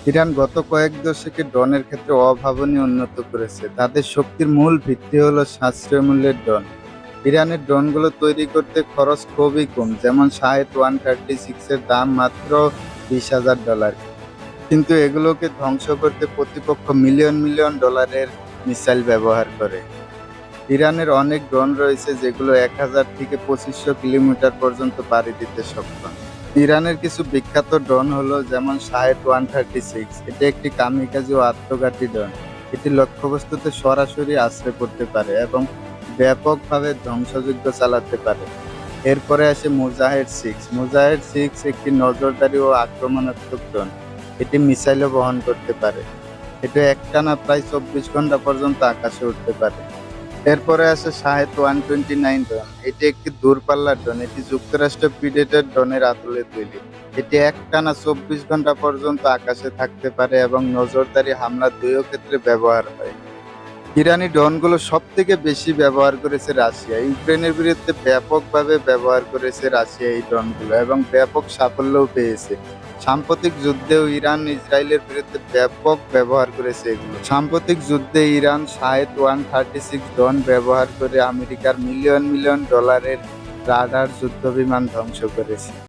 Iran গত কয়েক দশকে ড্রোনের ক্ষেত্রে অভাবনীয় উন্নত করেছে। তাদের শক্তির মূল ভিত্তি হলো সাশ্রয়ী মূল্যের ড্রোন। ইরানের ড্রোনগুলো তৈরি করতে খরচ খুবই কম, যেমন শাহেদ 136 এর দাম মাত্র $20,000। কিন্তু এগুলোকে ধ্বংস করতে প্রতিপক্ষ মিলিয়ন মিলিয়ন ডলারের মিসাইল ব্যবহার করে। ইরানের অনেক ড্রোন রয়েছে যেগুলো 1000 থেকে 2500 কিলোমিটার পর্যন্ত পাড়ি দিতে সক্ষম। ইরানের কিছু বিখ্যাত ড্রোন হলো যেমন শাহেদ 136। এটি একটি কামিকাজি ও আত্মঘাতী ড্রোন। এটি লক্ষ্যবস্তুতে সরাসরি আছড়ে পড়তে পারে এবং ব্যাপকভাবে ধ্বংসযজ্ঞ চালাতে পারে। এরপরে আসে মুজাহিদ 6। মুজাহিদ 6 একটি নজরদারি ও আক্রমণাত্মক ড্রোন। এটি মিসাইলও বহন করতে পারে। এটি একটানা প্রায় 24 ঘন্টা পর্যন্ত আকাশে উঠতে পারে। এরপরে আসে শাহেদ 129 ড্রোন। এটি একটি দূরপাল্লার ড্রোন। এটি যুক্তরাষ্ট্রের প্রিডেটর ড্রোনের আদলে তৈরি। এটি একটানা 24 ঘন্টা পর্যন্ত আকাশে থাকতে পারে এবং নজরদারি হামলা দুইও ক্ষেত্রে ব্যবহার হয়। ইরানি ড্রোনগুলো সবথেকে বেশি ব্যবহার করেছে রাশিয়া। ইউক্রেনের বিরুদ্ধে ব্যাপকভাবে ব্যবহার করেছে রাশিয়া এই ড্রোনগুলো এবং ব্যাপক সাফল্যও পেয়েছে। সাম্প্রতিক যুদ্ধেও ইরান ইসরায়েলের বিরুদ্ধে ব্যাপক ব্যবহার করেছে এগুলো। সাম্প্রতিক যুদ্ধে ইরান শাহেদ 136 ড্রোন ব্যবহার করে আমেরিকার মিলিয়ন মিলিয়ন ডলারের রাডার যুদ্ধবিমান ধ্বংস করেছে।